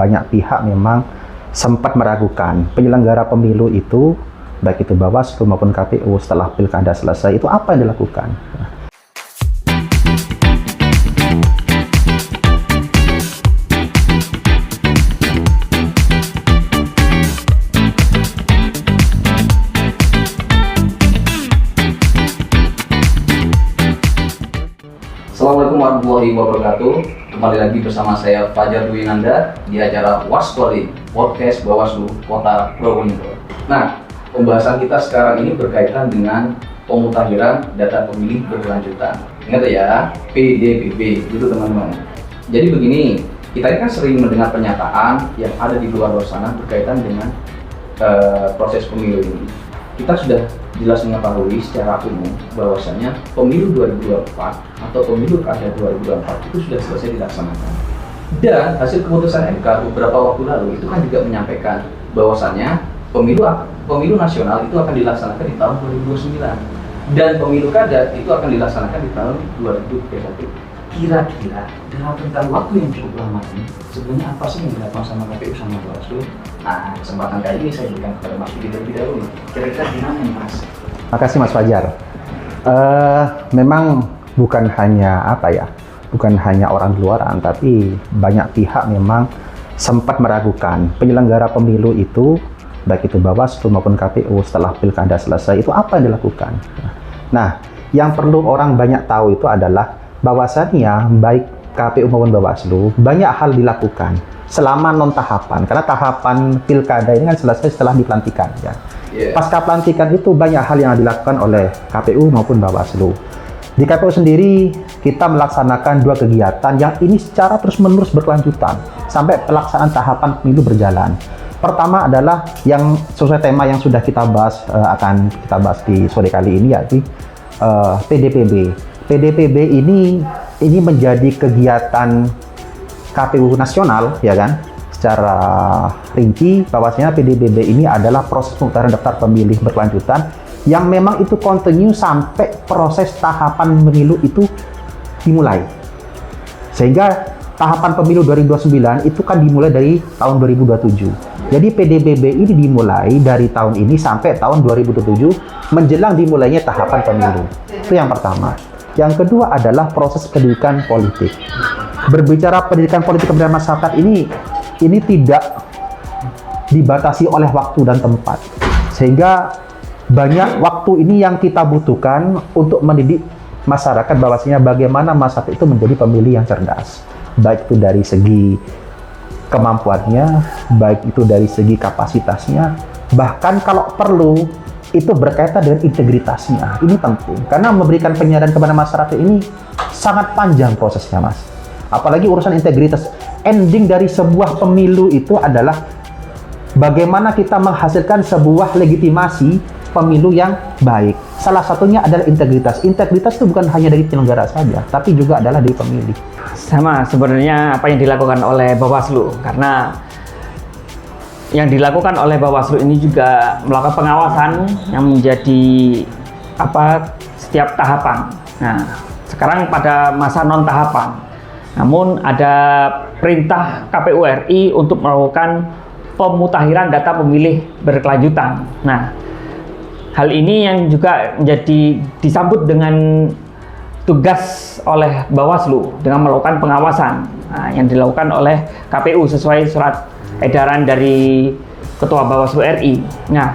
Banyak pihak memang sempat meragukan penyelenggara pemilu itu, baik itu Bawaslu maupun KPU, setelah pilkada selesai itu apa yang dilakukan. Assalamualaikum warahmatullahi wabarakatuh. Kembali lagi bersama saya Fajar Dwinanda di acara Waskwali Podcast Bawaslu Kota Probolinggo. Nah, pembahasan kita sekarang ini berkaitan dengan pemutahiran data pemilih berkelanjutan. Ingat ya, PDPB itu teman-teman. Jadi begini, kita ini kan sering mendengar pernyataan yang ada di luar sana berkaitan dengan proses pemilu ini. Kita sudah jelas mengetahui secara umum bahwasanya pemilu 2024 atau pemilu kada 2024 itu sudah selesai dilaksanakan. Dan hasil keputusan MK beberapa waktu lalu itu kan juga menyampaikan bahwasanya pemilu nasional itu akan dilaksanakan di tahun 2029 dan pemilu kada itu akan dilaksanakan di tahun 2021. Kira-kira dalam rentang waktu yang cukup lama ini sebenarnya apa sih yang dilakukan sama KPU sama Bawaslu? Nah, kesempatan kali ini saya berikan kepada Mas Budi terlebih dahulu. Kira-kira gimana nih Mas? Makasih Mas Fajar. Memang bukan hanya orang luaran, tapi banyak pihak memang sempat meragukan penyelenggara pemilu itu, baik itu Bawaslu maupun KPU, setelah pilkada selesai itu apa yang dilakukan. Nah, yang perlu orang banyak tahu itu adalah bahwasannya baik KPU maupun Bawaslu banyak hal dilakukan selama non tahapan, karena tahapan pilkada ini kan selesai setelah dipelantikan ya. Pasca pelantikan itu banyak hal yang dilakukan oleh KPU maupun Bawaslu. Di KPU sendiri kita melaksanakan dua kegiatan yang ini secara terus-menerus berkelanjutan sampai pelaksanaan tahapan pemilu berjalan. Pertama adalah yang sesuai tema yang sudah kita bahas, akan kita bahas di sore kali ini, yaitu PDPB. PDPB ini menjadi kegiatan KPU nasional, ya kan? Secara rinci, bahwasanya PDPB ini adalah proses pemutahiran daftar pemilih berkelanjutan yang memang itu kontinu sampai proses tahapan pemilu itu dimulai. Sehingga tahapan pemilu 2029 itu kan dimulai dari tahun 2027. Jadi PDPB ini dimulai dari tahun ini sampai tahun 2027 menjelang dimulainya tahapan pemilu. Itu yang pertama. Yang kedua adalah proses pendidikan politik. Berbicara pendidikan politik kepada masyarakat ini tidak dibatasi oleh waktu dan tempat, sehingga banyak waktu ini yang kita butuhkan untuk mendidik masyarakat bahwasanya bagaimana masyarakat itu menjadi pemilih yang cerdas, baik itu dari segi kemampuannya, baik itu dari segi kapasitasnya, bahkan kalau perlu itu berkaitan dengan integritasnya. Ini penting karena memberikan penyadaran kepada masyarakat ini sangat panjang prosesnya, Mas. Apalagi urusan integritas. Ending dari sebuah pemilu itu adalah bagaimana kita menghasilkan sebuah legitimasi pemilu yang baik. Salah satunya adalah integritas. Integritas itu bukan hanya dari penyelenggara saja, tapi juga adalah dari pemilih. Sama sebenarnya apa yang dilakukan oleh Bawaslu, karena yang dilakukan oleh Bawaslu ini juga melakukan pengawasan yang menjadi setiap tahapan. Nah, sekarang pada masa non tahapan. Namun ada perintah KPU RI untuk melakukan pemutahiran data pemilih berkelanjutan. Nah, hal ini yang juga menjadi disambut dengan tugas oleh Bawaslu dengan melakukan pengawasan yang dilakukan oleh KPU sesuai surat edaran dari Ketua Bawaslu RI. Nah,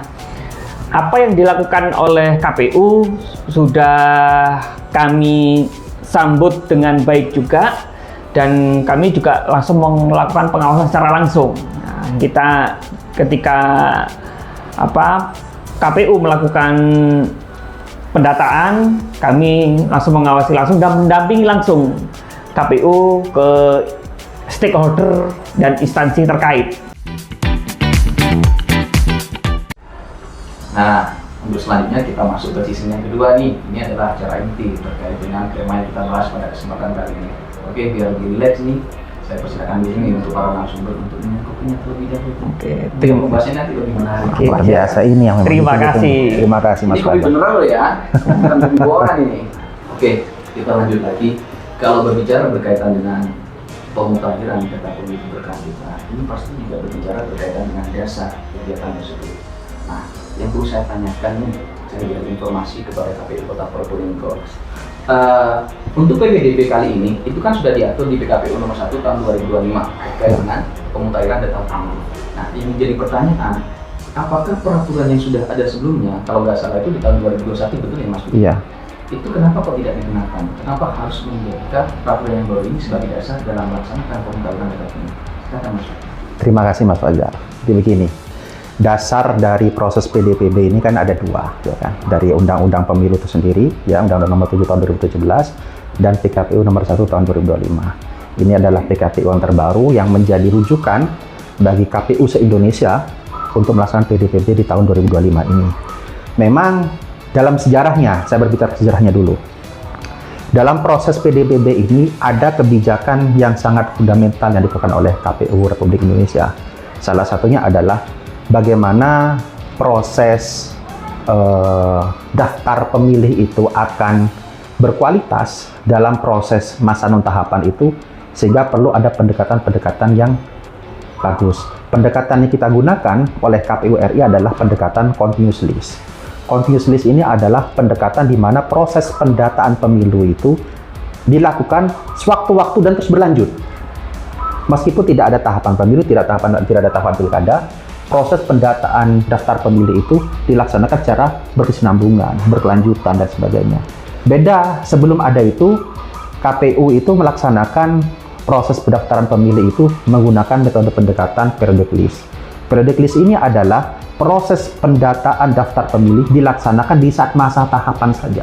apa yang dilakukan oleh KPU sudah kami sambut dengan baik juga, dan kami juga langsung melakukan pengawasan secara langsung. Nah, kita ketika KPU melakukan pendataan, kami langsung mengawasi langsung dan mendampingi langsung KPU ke stakeholder dan instansi terkait. Nah, untuk selanjutnya kita masuk ke sisi yang kedua nih. Ini adalah acara inti terkait dengan tema yang kita bahas pada kesempatan kali ini. Oke, biar lebih relax nih, saya persilakan diri nih untuk para narasumber untuk menyampaikannya terlebih dahulu. Oke, pembahasannya nanti lebih menarik. Luar biasa ini yang memang terima kasih. Terima kasih Mas Ini kopi Fajar. beneran loh ya, bukan kopi bohongan ini. Oke, kita lanjut lagi. Kalau berbicara berkaitan dengan pemutahiran data pemilih berkelanjutan ini pasti juga berbicara berkaitan dengan dasar kegiatan tersebut. Nah, yang perlu saya tanyakan nih, saya beri informasi kepada KPU Kota Probolinggo. Untuk PPDB kali ini itu kan sudah diatur di PKPU nomor 1 tahun 2025 terkait dengan pemutahiran data pemilih. Nah, yang menjadi pertanyaan, apakah peraturan yang sudah ada sebelumnya, kalau nggak salah itu di tahun 2021 betul ya Mas? Iya. Itu kenapa kok tidak digunakan? Kenapa harus menjadikan peraturan yang baru ini sebagai dasar dalam melaksanakan pemutahiran data pemilih? Silakan Mas. Terima kasih Mas Fajar. Jadi begini, dasar dari proses PDPB ini kan ada dua, ya kan? Dari Undang-Undang Pemilu itu sendiri, ya Undang-Undang Nomor 7 tahun 2017 dan PKPU Nomor 1 tahun 2025. Ini adalah PKPU yang terbaru yang menjadi rujukan bagi KPU se-Indonesia untuk melaksanakan PDPB di tahun 2025 ini. Memang dalam sejarahnya, saya berbicara sejarahnya dulu. Dalam proses PDPB ini ada kebijakan yang sangat fundamental yang dilakukan oleh KPU Republik Indonesia. Salah satunya adalah bagaimana proses daftar pemilih itu akan berkualitas dalam proses masa non tahapan itu, sehingga perlu ada pendekatan-pendekatan yang bagus. Pendekatan yang kita gunakan oleh KPU RI adalah pendekatan continuous list. Continuous list ini adalah pendekatan di mana proses pendataan pemilu itu dilakukan sewaktu-waktu dan terus berlanjut. Meskipun tidak ada tahapan pemilu, tidak ada tahapan pilkada, proses pendataan daftar pemilih itu dilaksanakan secara berkesinambungan, berkelanjutan dan sebagainya. Beda sebelum ada itu, KPU itu melaksanakan proses pendaftaran pemilih itu menggunakan metode pendekatan periodic list. Periodic list ini adalah proses pendataan daftar pemilih dilaksanakan di saat masa tahapan saja.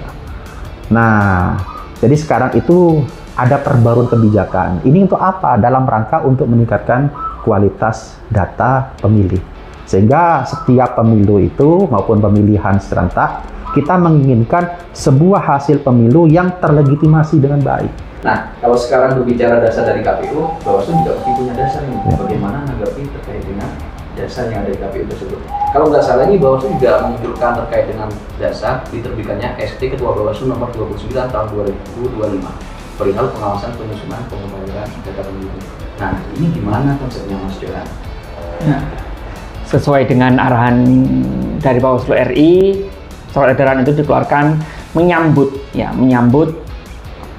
Nah, jadi sekarang itu ada perbaruan kebijakan. Ini untuk apa? Dalam rangka untuk meningkatkan kualitas data pemilih. Sehingga setiap pemilu itu maupun pemilihan serentak, kita menginginkan sebuah hasil pemilu yang terlegitimasi dengan baik. Nah, kalau sekarang berbicara dasar dari KPU, Bawaslu juga pasti punya dasar nih. Bagaimana menanggapi terkait dengan dasar yang ada di KPU tersebut. Kalau nggak salah ini Bawaslu juga menunjukkan terkait dengan dasar diterbitkannya ST Ketua Bawaslu nomor 29 tahun 2025 perihal pengawasan penyusunan pemutahiran data pemilih. Nah, ini gimana konsepnya Mas Johan? Nah, sesuai dengan arahan dari Bawaslu RI, surat edaran itu dikeluarkan menyambut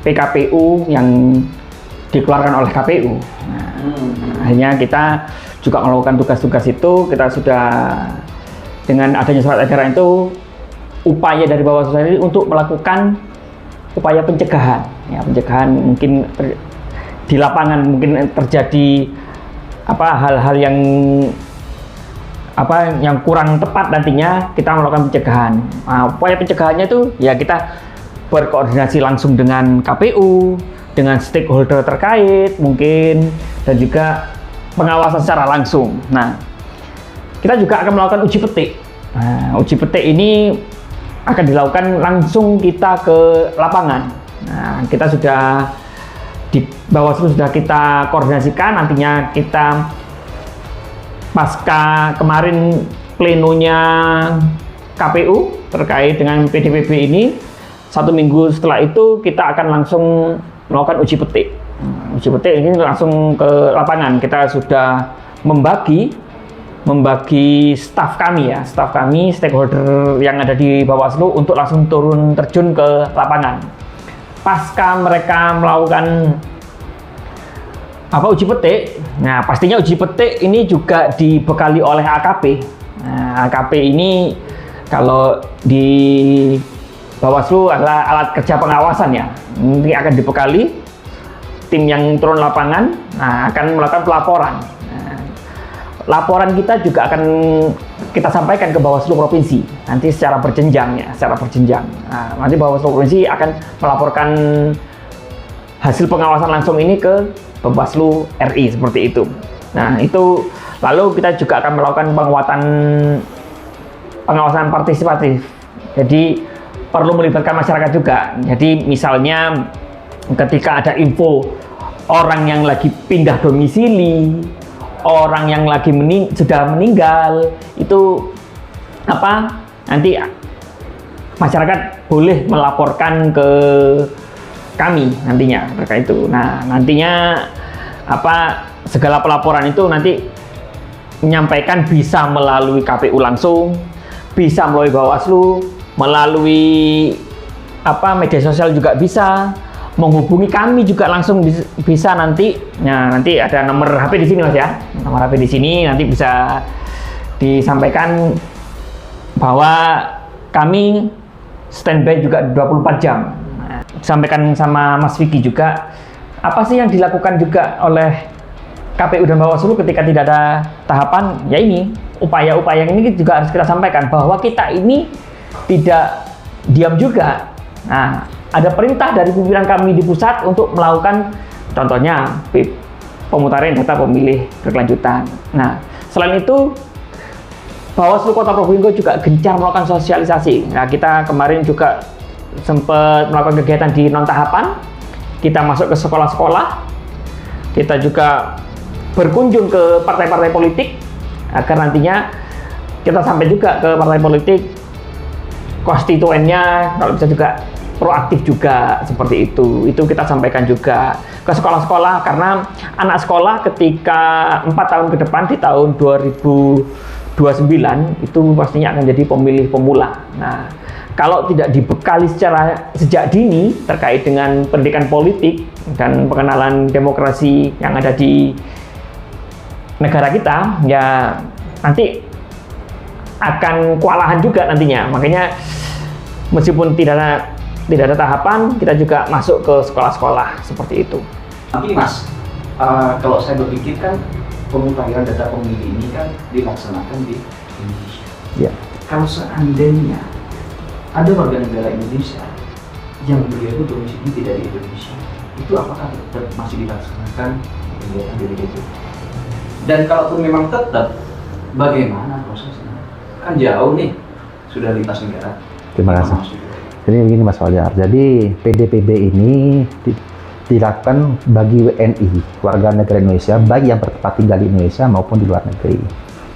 PKPU yang dikeluarkan oleh KPU. Nah, akhirnya kita juga melakukan tugas-tugas itu. Kita sudah dengan adanya surat edaran itu upaya dari Bawaslu RI untuk melakukan upaya pencegahan. Ya, pencegahan mungkin di lapangan mungkin terjadi hal-hal yang kurang tepat, nantinya kita melakukan pencegahan. Nah, upaya pencegahannya itu ya kita berkoordinasi langsung dengan KPU, dengan stakeholder terkait mungkin, dan juga pengawasan secara langsung. Nah, kita juga akan melakukan uji petik. Nah, uji petik ini akan dilakukan langsung kita ke lapangan. Nah, kita sudah di Bawaslu sudah kita koordinasikan, nantinya kita pasca kemarin plenonya KPU terkait dengan PDPB ini, 1 minggu setelah itu kita akan langsung melakukan uji petik. Uji petik ini langsung ke lapangan. Kita sudah membagi staf kami, stakeholder yang ada di Bawaslu untuk langsung turun terjun ke lapangan. Pasca mereka melakukan uji petik, nah pastinya uji petik ini juga dibekali oleh AKP. Nah, AKP ini kalau di Bawaslu adalah alat kerja pengawasan ya. Nanti akan dibekali tim yang turun lapangan, akan melakukan pelaporan. Laporan kita juga akan kita sampaikan ke Bawaslu Provinsi nanti secara berjenjang ya, Nah, nanti Bawaslu Provinsi akan melaporkan hasil pengawasan langsung ini ke Bawaslu RI seperti itu. Nah, itu lalu kita juga akan melakukan pengawasan partisipatif. Jadi perlu melibatkan masyarakat juga. Jadi misalnya ketika ada info orang yang lagi pindah domisili, orang yang lagi sudah meninggal, itu nanti masyarakat boleh melaporkan ke kami nantinya terkait itu. Nah, nantinya segala pelaporan itu nanti menyampaikan bisa melalui KPU langsung, bisa melalui Bawaslu, melalui media sosial juga bisa, menghubungi kami juga langsung bisa nanti. Nah, nanti ada nomor HP di sini Mas ya. Nomor HP di sini nanti bisa disampaikan bahwa kami standby juga 24 jam. Nah, sampaikan sama Mas Vicky juga apa sih yang dilakukan juga oleh KPU dan Bawaslu ketika tidak ada tahapan. Ya ini upaya-upaya ini juga harus kita sampaikan bahwa kita ini tidak diam juga. Nah, ada perintah dari pimpinan kami di pusat untuk melakukan contohnya pemutaran data pemilih berkelanjutan. Nah, selain itu Bawaslu Kota Probolinggo juga gencar melakukan sosialisasi. Nah, kita kemarin juga sempat melakukan kegiatan di non tahapan. Kita masuk ke sekolah-sekolah. Kita juga berkunjung ke partai-partai politik agar nantinya kita sampai juga ke partai politik konstituennya, kalau bisa juga proaktif juga seperti itu kita sampaikan juga ke sekolah-sekolah, karena anak sekolah ketika 4 tahun ke depan di tahun 2029 itu pastinya akan jadi pemilih pemula. Nah, kalau tidak dibekali secara sejak dini terkait dengan pendidikan politik dan pengenalan demokrasi yang ada di negara kita, ya nanti akan kewalahan juga nantinya. Makanya meskipun tidak ada tahapan, kita juga masuk ke sekolah-sekolah seperti itu. Tapi Mas, kalau saya berpikir kan pemutahiran data pemilih ini kan dilaksanakan di Indonesia. Ya. Kalau seandainya ada warga negara Indonesia yang beliau itu domisili tidak di Indonesia, itu apakah tetap masih dilaksanakan kegiatan DPDP? Dan kalaupun memang tetap, bagaimana prosesnya? Kan jauh nih, sudah lintas negara. Terima kasih. Jadi begini Mas Fajar, jadi PDPB ini dilakukan bagi WNI, warga negara Indonesia, baik yang bertempat tinggal di Indonesia maupun di luar negeri.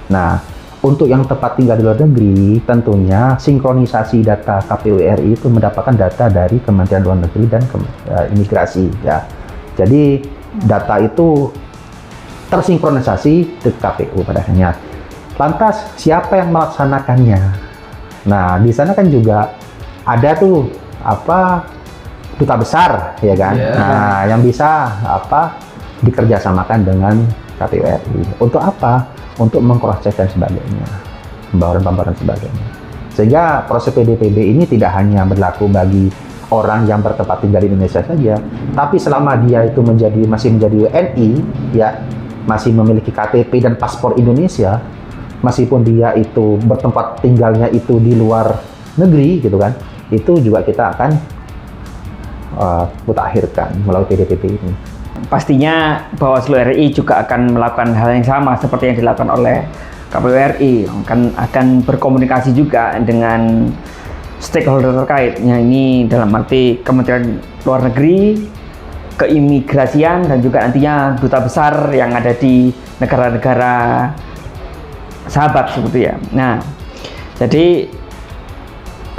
Nah, untuk yang tempat tinggal di luar negeri, tentunya sinkronisasi data KPU RI itu mendapatkan data dari Kementerian Luar Negeri dan Imigrasi. Ya. Jadi data itu tersinkronisasi di KPU pada akhirnya. Lantas siapa yang melaksanakannya? Nah, di sana kan juga ada tuh duta besar, ya kan? Yeah. Nah, yang bisa dikerjasamakan dengan KPU RI. Untuk apa? Untuk meng-cross check dan sebagainya, pembaruan sebagainya. Sehingga proses PDPB ini tidak hanya berlaku bagi orang yang bertempat tinggal di Indonesia saja, tapi selama dia itu masih menjadi WNI, ya, masih memiliki KTP dan paspor Indonesia, meskipun dia itu bertempat tinggalnya itu di luar negeri, gitu kan, itu juga kita akan mutakhirkan melalui PDPB ini. Pastinya Bawaslu RI juga akan melakukan hal yang sama seperti yang dilakukan oleh KPU RI, akan berkomunikasi juga dengan stakeholder terkait. Ini dalam arti Kementerian Luar Negeri, keimigrasian, dan juga nantinya duta besar yang ada di negara-negara sahabat seperti ya. Nah, jadi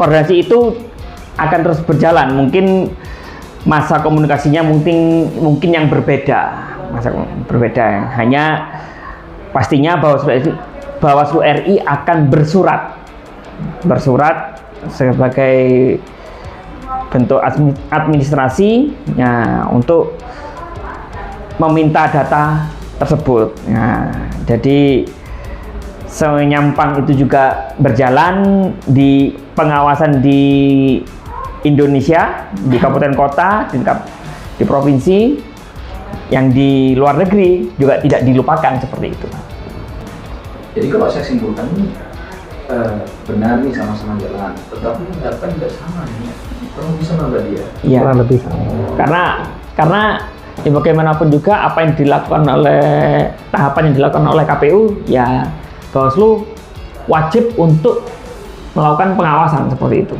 koordinasi itu akan terus berjalan. Mungkin masa komunikasinya mungkin yang berbeda, hanya pastinya Bawaslu RI akan bersurat sebagai bentuk administrasi ya, untuk meminta data tersebut. Nah, jadi senyampang itu juga berjalan di pengawasan di Indonesia, di kabupaten kota, di provinsi, yang di luar negeri juga tidak dilupakan seperti itu. Jadi kalau saya simpulkan ini benar nih sama-sama jalan, tetapi data tidak sama nih. Kalau bisa nambah dia. Iya. Kurang lebih. Karena ya bagaimanapun juga apa yang dilakukan oleh tahapan yang dilakukan oleh KPU, ya Bawaslu wajib untuk melakukan pengawasan seperti itu.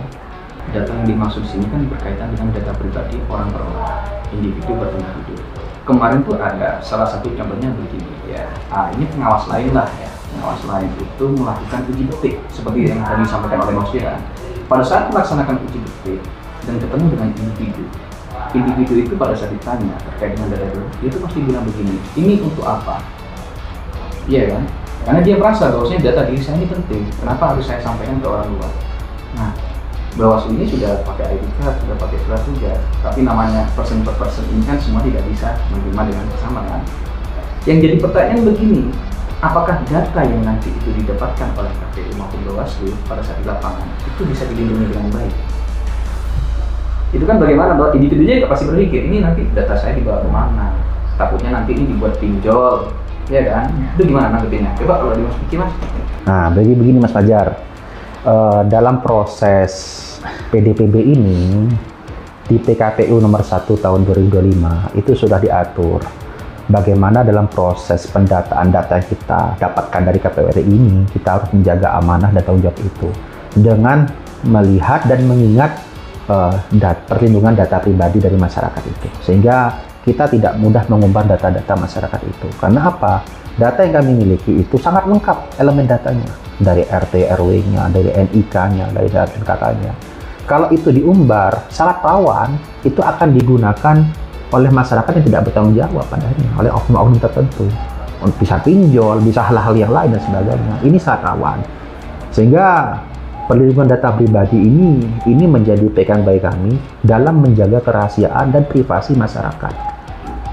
Data yang dimaksud sini kan berkaitan dengan data pribadi orang per orang, individu per individu. Kemarin tuh ada salah satu contohnya begini ya. Ini pengawas lain lah ya. Pengawas lain itu melakukan uji petik seperti yang tadi disampaikan oleh Mas Firan. Pada saat melaksanakan uji petik dan ketemu dengan individu, individu itu pada saat ditanya terkait dengan data itu, dia itu pasti bilang begini, ini untuk apa? Iya kan? Karena dia merasa bahwasanya data diri saya ini penting, kenapa harus saya sampaikan ke orang luar? Nah, Bawaslu ini sudah pakai ID card, sudah pakai surat tugas, tapi namanya person per person ini kan semua tidak bisa menerima dengan bersama kan? Yang jadi pertanyaan begini, apakah data yang nanti itu didapatkan oleh KPU maupun Bawaslu pada saat di lapangan itu bisa dilindungi dengan baik? Itu kan bagaimana bahwa individunya juga pasti berpikir, ini nanti data saya dibawa kemana? Takutnya nanti ini dibuat pinjol, ya kan? Itu gimana nanggepinnya? Coba kalau di Mas Vicky, Mas. Nah, jadi begini Mas Fajar, dalam proses PDPB ini di PKPU nomor 1 tahun 2025 itu sudah diatur bagaimana dalam proses pendataan data yang kita dapatkan dari KPU RI ini kita harus menjaga amanah dan tanggung jawab itu dengan melihat dan mengingat perlindungan data pribadi dari masyarakat itu, sehingga kita tidak mudah mengumbar data-data masyarakat itu. Karena apa? Data yang kami miliki itu sangat lengkap elemen datanya, dari RT RW-nya, dari NIK-nya, dari data KK-nya. Kalau itu diumbar, sangat rawan itu akan digunakan oleh masyarakat yang tidak bertanggung jawab padanya, oleh oknum-oknum tertentu. Bisa pinjol, bisa hal-hal yang lain dan sebagainya. Ini sangat rawan. Sehingga perlindungan data pribadi ini menjadi pegang baik kami dalam menjaga kerahasiaan dan privasi masyarakat.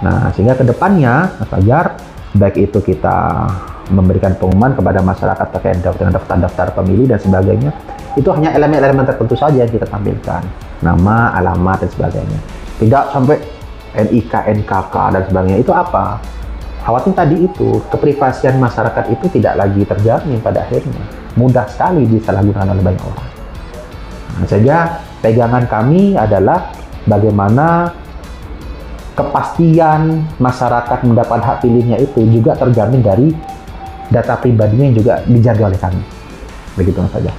Nah, sehingga kedepannya, Mas Fajar, baik itu kita memberikan pengumuman kepada masyarakat terkait dengan daftar-daftar pemilih dan sebagainya, itu hanya elemen-elemen tertentu saja yang kita tampilkan, nama, alamat dan sebagainya. Tidak sampai NIK, NKK dan sebagainya. Itu apa? Khawatir tadi itu keprivasian masyarakat itu tidak lagi terjamin pada akhirnya. Mudah sekali disalahgunakan oleh banyak orang. Nah, sehingga pegangan kami adalah bagaimana kepastian masyarakat mendapat hak pilihnya itu juga terjamin dari data pribadinya yang juga dijaga oleh kami. Begitu saja.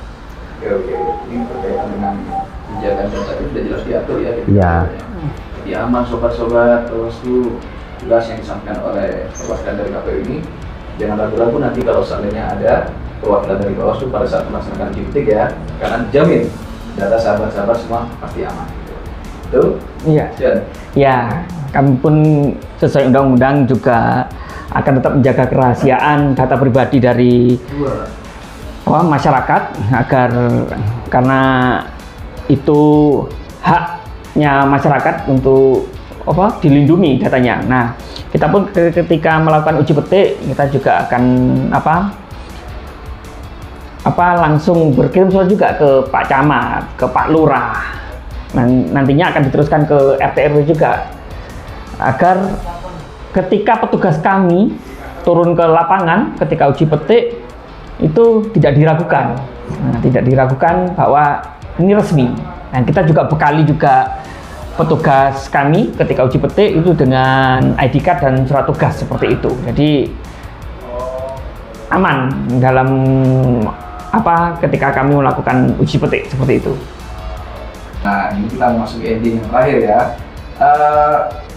Oke. Ini berkaitan dengan penjagaan data itu sudah jelas diatur ya. Iya. Jadi aman sobat-sobat Bawaslu, tugas yang disampaikan oleh perwakilan dari KPU ini, jangan ragu-ragu nanti kalau seandainya ada perwakilan dari Bawaslu pada saat melaksanakan uji petik ya, karena dijamin data sahabat-sahabat semua pasti aman. Betul? Iya. Ya, kami pun sesuai undang-undang juga akan tetap menjaga kerahasiaan data pribadi dari masyarakat agar karena itu haknya masyarakat untuk dilindungi datanya. Nah, kita pun ketika melakukan uji petik kita juga akan langsung berkirim surat juga ke Pak Camat, ke Pak Lurah. Nantinya akan diteruskan ke RT RW juga agar ketika petugas kami turun ke lapangan ketika uji petik itu tidak diragukan. Tidak diragukan bahwa ini resmi. Nah, kita juga bekali juga petugas kami ketika uji petik itu dengan ID card dan surat tugas seperti itu. Jadi aman dalam ketika kami melakukan uji petik seperti itu. Nah, ini kita masuk ke ending yang terakhir ya.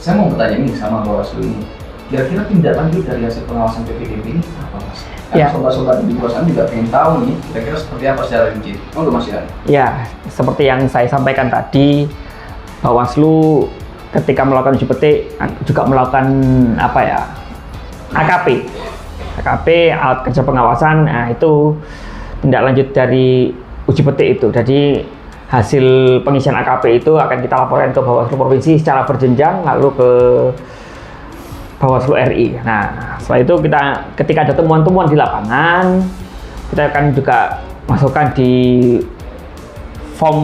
Saya mau bertanya nih sama Bawaslu ini. Kira-kira tindak lanjut dari hasil pengawasan PPDB ini apa, Mas? Karena sobat-sobat di luar sana juga pengen tahu nih, kira-kira seperti apa secara rinci. Mas ya? Ya, seperti yang saya sampaikan tadi, Bawaslu ketika melakukan uji petik juga melakukan AKP, alat kerja pengawasan. Nah, itu tindak lanjut dari uji petik itu. Jadi hasil pengisian AKP itu akan kita laporkan ke Bawaslu Provinsi secara berjenjang, lalu ke Bawaslu RI. Nah, setelah itu ketika ada temuan-temuan di lapangan, kita akan juga masukkan di form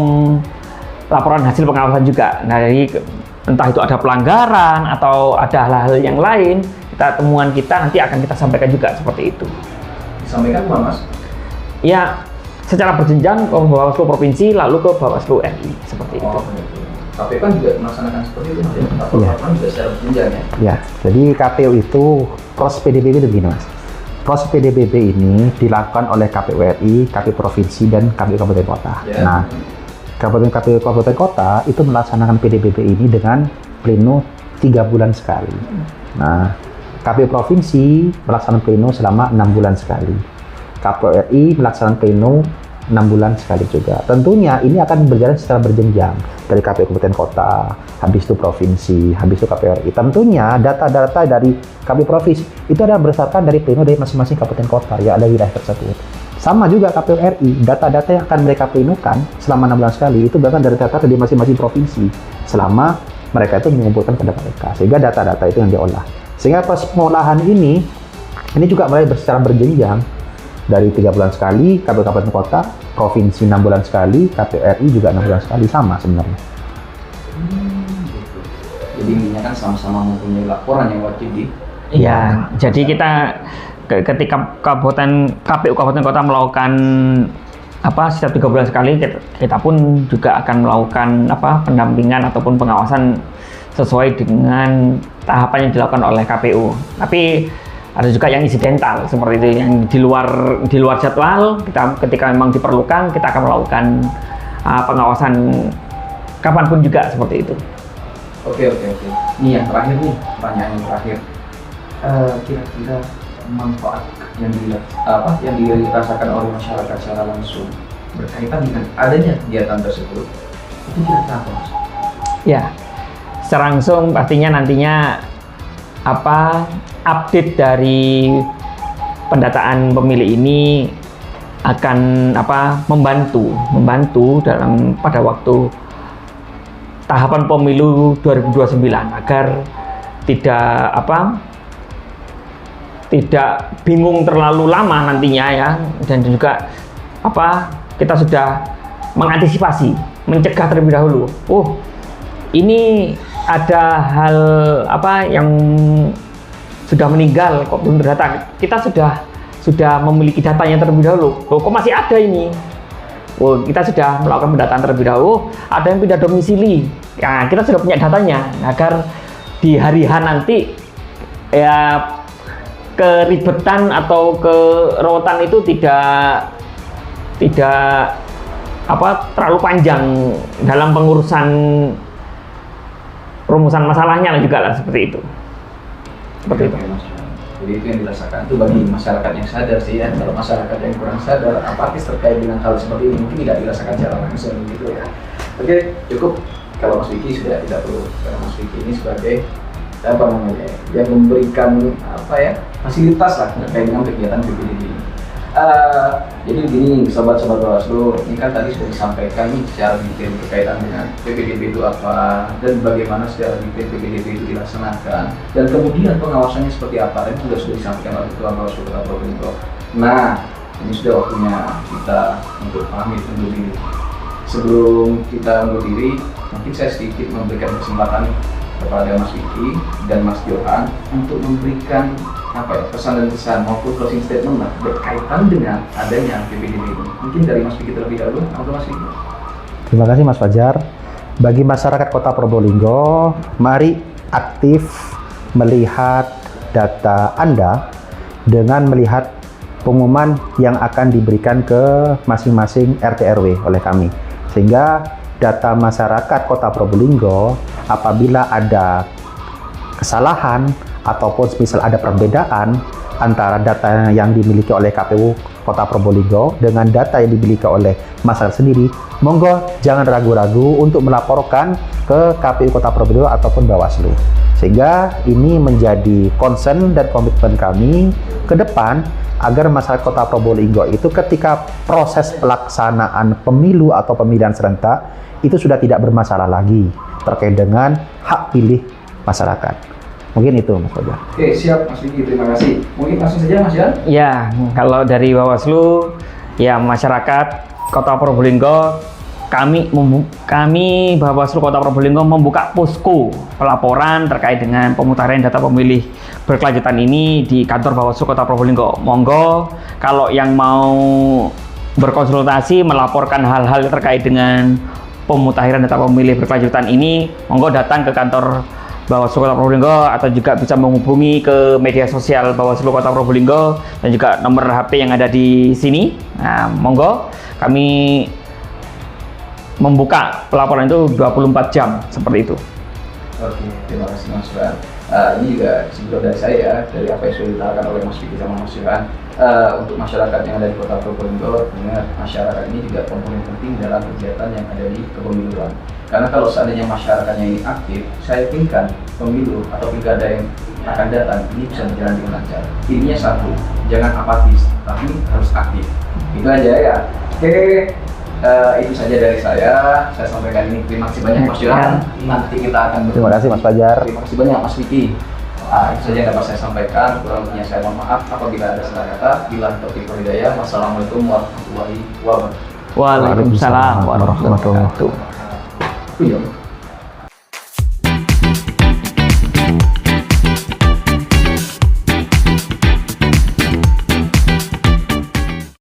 laporan hasil pengawasan juga. Nah, jadi entah itu ada pelanggaran atau ada hal-hal yang lain, temuan kita nanti akan kita sampaikan juga seperti itu. Disampaikan ke Mas? Ya, secara berjenjang ke Bawaslu Provinsi lalu ke Bawaslu RI seperti itu. KPU kan juga melaksanakan seperti itu, Mas ya? Laporan juga secara berjenjang ya? Ya, jadi KPU itu proses PDPB itu begini, Mas. Proses PDPB ini dilakukan oleh KPU RI, KPU Provinsi, dan KPU Kabupaten Kota. Ya. Nah, KPU Kabupaten Kota itu melaksanakan PDPB ini dengan pleno 3 bulan sekali. Nah, KPU Provinsi melaksanakan pleno selama 6 bulan sekali. KPU RI melaksanakan pleno 6 bulan sekali juga. Tentunya ini akan berjalan secara berjenjang dari KPU Kabupaten Kota, habis itu provinsi, habis itu KPU RI. Tentunya data-data dari KPU provinsi itu adalah berdasarkan dari pleno dari masing-masing kabupaten kota yang ada di wilayah tersebut. Sama juga KPU RI, data-data yang akan mereka plenukan selama 6 bulan sekali itu bahkan dari data dari masing-masing provinsi selama mereka itu mengumpulkan pada mereka, sehingga data-data itu yang diolah. Sehingga proses pengolahan ini juga mulai secara berjenjang dari 3 bulan sekali KPU Kabupaten Kota, provinsi 6 bulan sekali, KPU RI juga 6 bulan sekali, sama sebenarnya. Gitu. Jadi intinya kan sama-sama mempunyai laporan yang wajib di. Ya, jadi kita ketika KPU Kabupaten Kota melakukan setiap 3 bulan sekali, kita pun juga akan melakukan pendampingan ataupun pengawasan sesuai dengan tahapan yang dilakukan oleh KPU. Tapi ada juga yang insidental seperti itu, yang di luar jadwal. Ketika memang diperlukan, kita akan melakukan pengawasan kapanpun juga seperti itu. Oke. Ini yang terakhir nih, pertanyaan yang terakhir. Kira-kira manfaat yang dirasakan oleh masyarakat secara langsung berkaitan dengan adanya kegiatan tersebut itu kira-kira apa, Mas? Ya, secara langsung pastinya nantinya update dari pendataan pemilih ini akan membantu dalam pada waktu tahapan pemilu 2029 agar tidak bingung terlalu lama nantinya ya, dan juga kita sudah mengantisipasi, mencegah terlebih dahulu. Ini ada hal yang sudah meninggal kok belum terdata. Kita sudah memiliki datanya terlebih dahulu. Kok masih ada ini? Kita sudah melakukan pendataan terlebih dahulu. Ada yang pindah domisili. Ya, kita sudah punya datanya agar di hari H nanti ya keribetan atau keruwetan itu tidak terlalu panjang dalam pengurusan rumusan masalahnya juga lah, seperti itu. Seperti itu. Mas. Jadi itu yang dirasakan itu bagi masyarakat yang sadar sih ya. Kalau masyarakat yang kurang sadar, apatis terkait dengan hal seperti ini mungkin tidak dirasakan secara langsung gitu ya. Oke, cukup. Kalau Mas Vicky sudah tidak perlu, karena Mas Vicky ini sebagai yang memberikan fasilitas lah terkait dengan kegiatan PPDB ini. Jadi begini, sobat-sobat Bawaslu, ini kan tadi sudah disampaikan nih secara detail berkaitan dengan PPDB itu apa dan bagaimana secara detail PPDB itu dilaksanakan dan kemudian pengawasannya seperti apa, dan sudah disampaikan oleh Ketua Bawaslu Kota Probolinggo. Nah, ini sudah waktunya kita untuk pamit undur diri. Sebelum kita undur diri, mungkin saya sedikit memberikan kesempatan kepada Mas Vicky dan Mas Johan untuk memberikan pesan dan kesan maupun closing statement berkaitan dengan adanya PPDB ini. Mungkin dari Mas Vicky terlebih dahulu, atau Mas Vicky? Terima kasih Mas Fajar. Bagi masyarakat Kota Probolinggo, mari aktif melihat data Anda dengan melihat pengumuman yang akan diberikan ke masing-masing RT RW oleh kami. Sehingga data masyarakat Kota Probolinggo apabila ada kesalahan ataupun misal ada perbedaan antara data yang dimiliki oleh KPU Kota Probolinggo dengan data yang dimiliki oleh masyarakat sendiri, monggo jangan ragu-ragu untuk melaporkan ke KPU Kota Probolinggo ataupun Bawaslu. Sehingga ini menjadi concern dan komitmen kami ke depan agar masyarakat Kota Probolinggo itu ketika proses pelaksanaan pemilu atau pemilihan serentak itu sudah tidak bermasalah lagi terkait dengan hak pilih masyarakat. Mungkin itu Mas Fajar. Oke, siap Mas Vicky, terima kasih. Mungkin langsung saja Mas Jan. Ya, kalau dari Bawaslu, ya masyarakat Kota Probolinggo, kami Bawaslu Kota Probolinggo membuka posko pelaporan terkait dengan pemutahiran data pemilih berkelanjutan ini di kantor Bawaslu Kota Probolinggo. Monggo kalau yang mau berkonsultasi melaporkan hal-hal terkait dengan pemutahiran data pemilih berkelanjutan ini, monggo datang ke kantor Bawaslu Kota Probolinggo atau juga bisa menghubungi ke media sosial Bawaslu Kota Probolinggo dan juga nomor HP yang ada di sini. Nah, monggo kami membuka pelaporan itu 24 jam seperti itu. Oke, terima kasih Mas Jan. Ini juga sebelum dari saya, dari apa yang sudah diutarakan oleh Mas Vicky sama Mas Johan. Untuk masyarakat yang ada di Kota Probolinggo, ingat masyarakat ini juga komponen penting dalam kegiatan yang ada di kepemiluan. Karena kalau seandainya masyarakatnya ini aktif, saya yakinkan pemilu atau pilkada yang akan datang ini bisa berjalan dengan lancar. Intinya satu, jangan apatis, tapi harus aktif. Itu aja ya. Oke. Itu saja dari saya sampaikan ini. Terima kasih banyak Mas Johan. Nanti kita akan Terima kasih Mas Fajar. Terima kasih banyak Mas Vicky. Itu saja yang dapat saya sampaikan. Kurang lebihnya saya mohon maaf apabila ada salah kata. Bila taufiq wal hidayah. Wassalamualaikum warahmatullahi wabarakatuh. Waalaikumsalam warahmatullahi wabarakatuh. Iya.